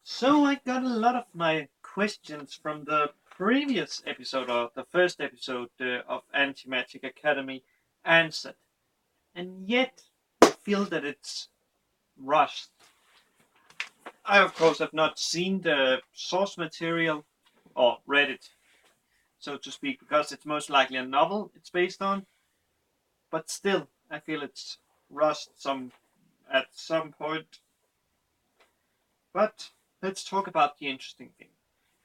So I got a lot of my questions from the previous episode, or the first episode of AntiMagic Academy answered, and yet I feel that it's rushed. I, of course, have not seen the source material or read it, so to speak, because it's most likely a novel it's based on, but still, I feel it's rushed at some point. But let's talk about the interesting thing.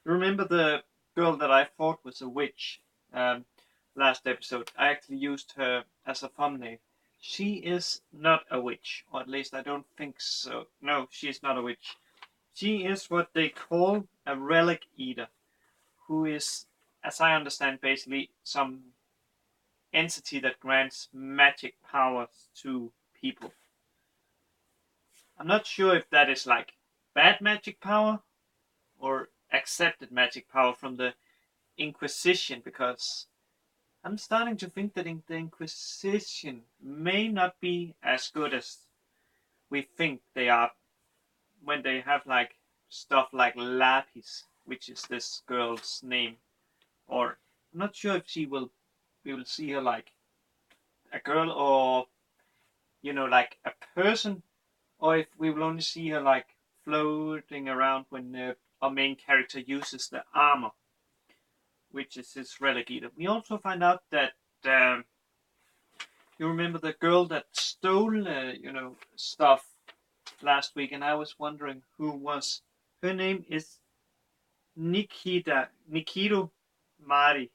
Remember the girl that I thought was a witch um, last episode? I actually used her as a thumbnail. She is not a witch, or at least I don't think so. No, she is not a witch. She is what they call a relic eater, who is, as I understand, basically some entity that grants magic powers to people. I'm not sure if that is like bad magic power or accepted magic power from the Inquisition, because I'm starting to think that the Inquisition may not be as good as we think they are when they have like stuff like Lapis, which is this girl's name. Or I'm not sure if we will see her like a girl, or like a person, or if we will only see her like floating around when our main character uses the armor, which is his relic eater. We also find out that um, you remember the girl that stole, stuff last week, and I was wondering who was. Her name is Nikido Mari,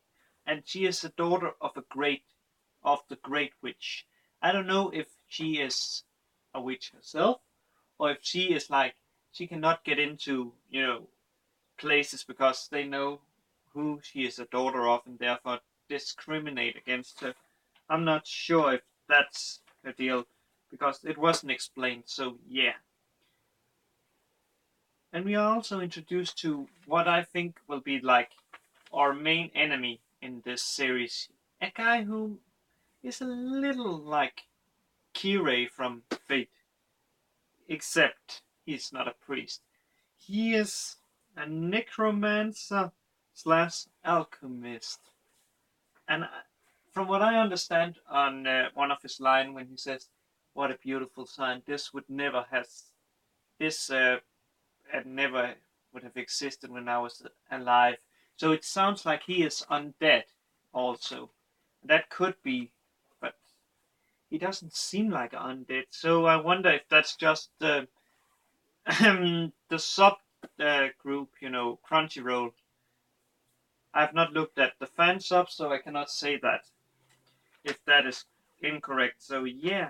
and she is the daughter of the great witch. I don't know if she is a witch herself, or if she is like she cannot get into places because they know who she is a daughter of, and therefore discriminate against her. I'm not sure if that's a deal because it wasn't explained. So yeah, and we are also introduced to what I think will be like our main enemy in this series, a guy who is a little like Kirei from Fate, except he's not a priest. He is a necromancer slash alchemist, and from what I understand on one of his line when he says, "What a beautiful sign! This never would have existed when I was alive." So it sounds like he is undead, also. That could be, but he doesn't seem like undead. So I wonder if that's just the sub group, Crunchyroll. I've not looked at the fan sub, so I cannot say that if that is incorrect. So yeah,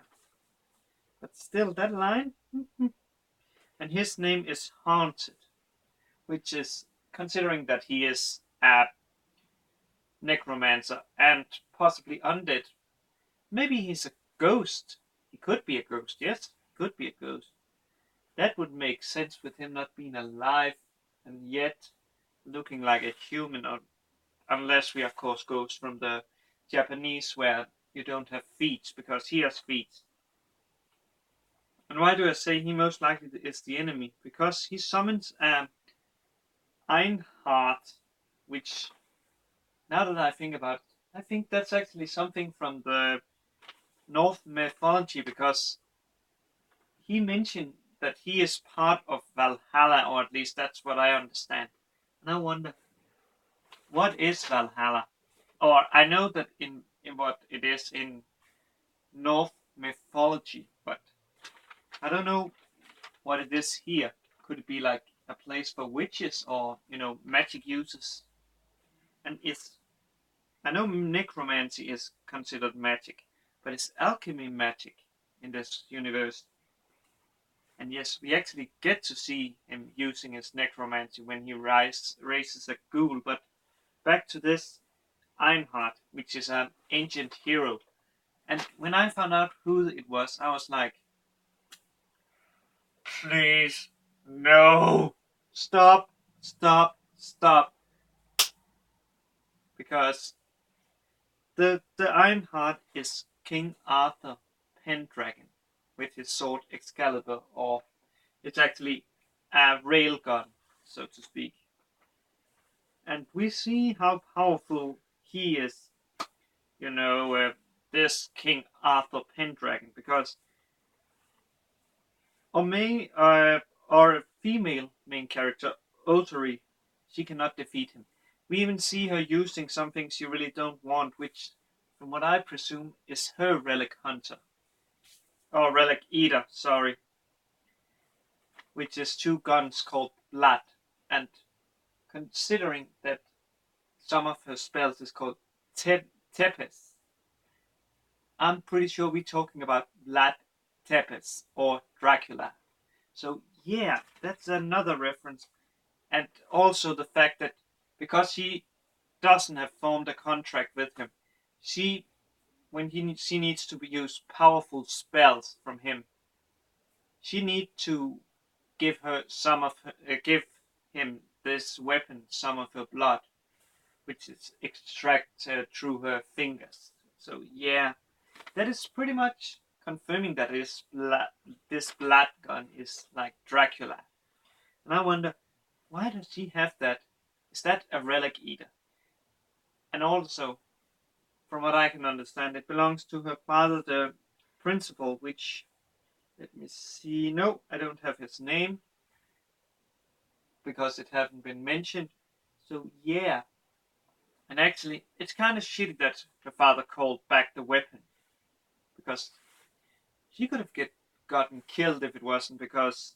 but still, that line. And his name is Haunted, which is considering that he is a necromancer and possibly undead. Maybe he's a ghost. He could be a ghost, yes, could be a ghost. That would make sense with him not being alive and yet looking like a human, or, unless we, of course, goes from the Japanese where you don't have feet, because he has feet. And why do I say he most likely is the enemy? Because he summons Einhard, which, now that I think about it, I think that's actually something from the North mythology, because he mentioned that he is part of Valhalla, or at least that's what I understand. And I wonder, what is Valhalla? Or I know that in what it is in North mythology, but I don't know what it is here. Could it be like a place for witches or magic users? And is I know necromancy is considered magic, but is alchemy magic in this universe? And yes, we actually get to see him using his necromancy when he raises a ghoul. But back to this Einhard, which is an ancient hero. And when I found out who it was, I was like, please, no, stop, stop, stop. Because the Ironheart is King Arthur Pendragon with his sword Excalibur, or it's actually a railgun, so to speak. And we see how powerful he is, this King Arthur Pendragon, because our female main character, Otari, she cannot defeat him. We even see her using something she really don't want, which, from what I presume, is her relic hunter. Or relic eater, sorry. Which is two guns called Blood. And considering that some of her spells is called Tepes, I'm pretty sure we're talking about Vlad Tepes or Dracula. So yeah, that's another reference. And also the fact that because she doesn't have formed a contract with him, she she needs to use powerful spells from him, she needs to give him this weapon some of her blood, which is extracted through her fingers. So yeah, that is pretty much confirming that this blood gun is like Dracula. And I wonder, why does she have that? Is that a relic eater? And also, from what I can understand, it belongs to her father, the principal, which, let me see, no, I don't have his name, because it hasn't been mentioned. So yeah, and actually, it's kind of shitty that her father called back the weapon, because she could have gotten killed if it wasn't because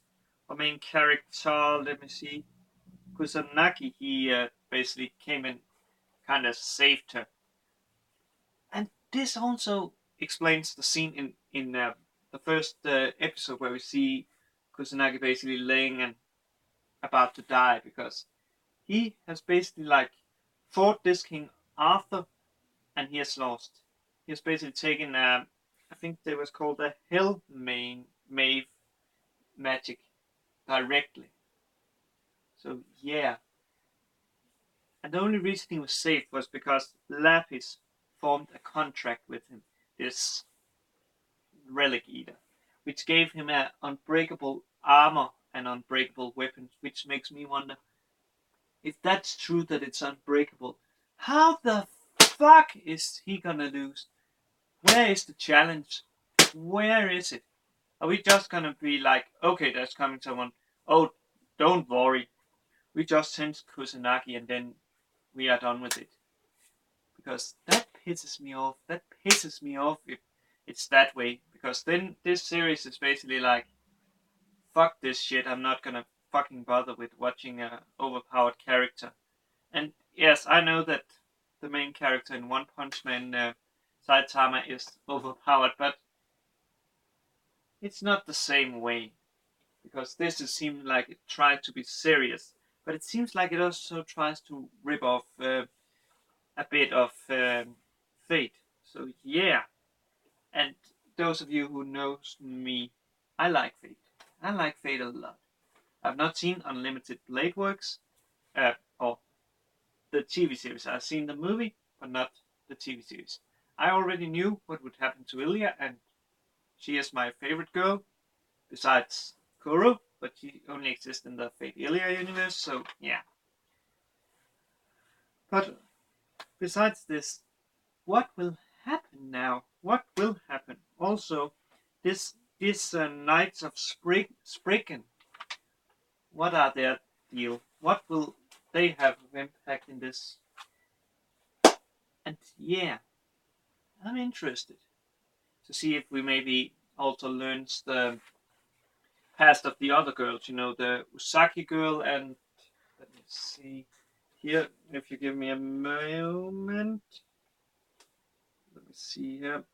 our main character, let me see, Kusanagi, he basically came and kind of saved her. And this also explains the scene in the first episode where we see Kusanagi basically laying and about to die, because he has basically like fought this King Arthur and he has lost. He has basically taken I think they was called a Hell Mave magic directly. So yeah, and the only reason he was safe was because Lapis formed a contract with him, this relic eater, which gave him an unbreakable armor and unbreakable weapons, which makes me wonder, if that's true that it's unbreakable, how the fuck is he gonna lose? Where is the challenge? Where is it? Are we just gonna be like, okay, there's coming someone, oh, don't worry, we just send Kusanagi and then we are done with it? Because that pisses me off. That pisses me off if it's that way. Because then this series is basically like, fuck this shit, I'm not gonna fucking bother with watching a overpowered character. And yes, I know that the main character in One Punch Man, Saitama, is overpowered, but it's not the same way. Because this seems like it tried to be serious, but it seems like it also tries to rip off a bit of Fate. So yeah, and those of you who knows me, I like Fate. I like Fate a lot. I've not seen Unlimited Blade Works, or the TV series. I've seen the movie, but not the TV series. I already knew what would happen to Ilya, and she is my favorite girl, besides Kuro, but she only exists in the Fate Ilya universe, so yeah. But besides this, what will happen now? What will happen? Also, this Knights of Spriggan, what are their deal? What will they have of impact in this? And yeah, I'm interested to see if we maybe also learns the past of the other girls. The Usaki girl, and let me see here. If you give me a moment, let me see here.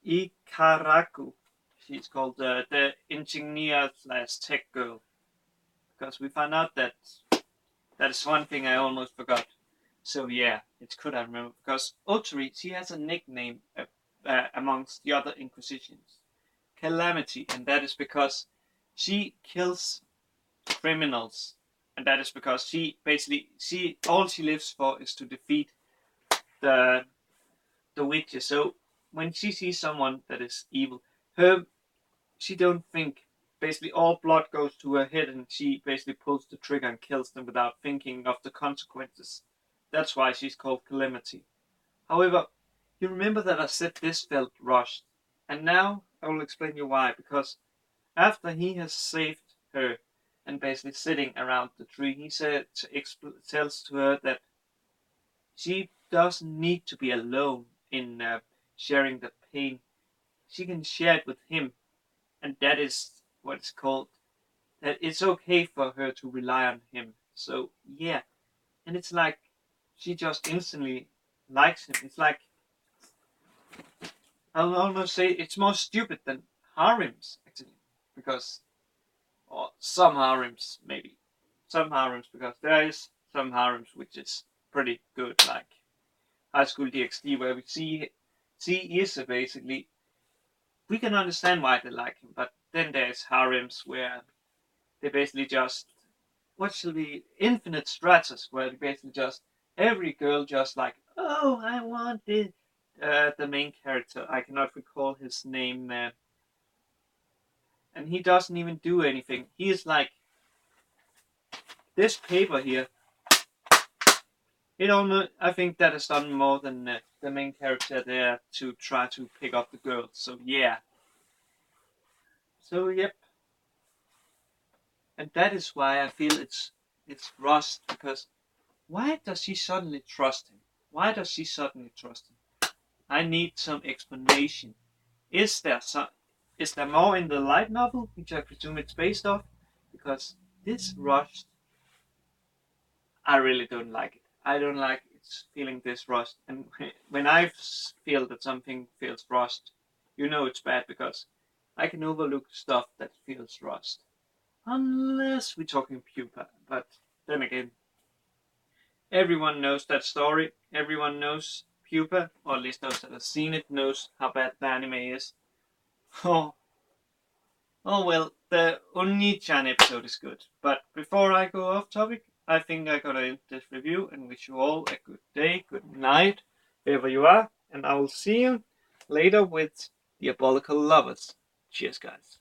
Ikaraku. She's called the engineer slash tech girl, because we found out that that is one thing I almost forgot. So yeah, it's good I remember, because Otari, she has a nickname amongst the other Inquisitions, Calamity, and that is because she kills criminals, and that is because she all she lives for is to defeat the witches. So when she sees someone that is evil, her she don't think basically all blood goes to her head, and she basically pulls the trigger and kills them without thinking of the consequences. That's why she's called Calamity. However, you remember that I said this felt rushed, and now I will explain you why. Because after he has saved her and basically sitting around the tree, he tells to her that she doesn't need to be alone in sharing the pain. She can share it with him, and that is what it's called. That it's okay for her to rely on him. So yeah, and it's like she just instantly likes him. It's like I'll almost say it's more stupid than harems actually, because or some harems maybe, some harems because there is some harems which is pretty good, like High School DxD, where we see Issa basically. We can understand why they like him, but then there's harems where they basically just what shall be infinite stratus, where they basically just every girl just like, oh, I want this. The main character, I cannot recall his name, and he doesn't even do anything. He is like this paper here. It almost, I think that has done more than the main character there to try to pick up the girls. So yeah. So yep, and that is why I feel it's rushed, because why does she suddenly trust him? Why does she suddenly trust him? I need some explanation. Is there more in the light novel, which I presume it's based off? Because this rushed, I really don't like it. I don't like it's feeling this rushed. And when I feel that something feels rushed, you know it's bad, because I can overlook stuff that feels rushed. Unless we're talking pupa. But then again, everyone knows that story. Everyone knows pupa, or at least those that have seen it knows how bad the anime is. Oh, oh well, the Oni-chan episode is good. But before I go off topic, I think I gotta end this review and wish you all a good day, good night, wherever you are, and I will see you later with Diabolical Lovers. Cheers, guys.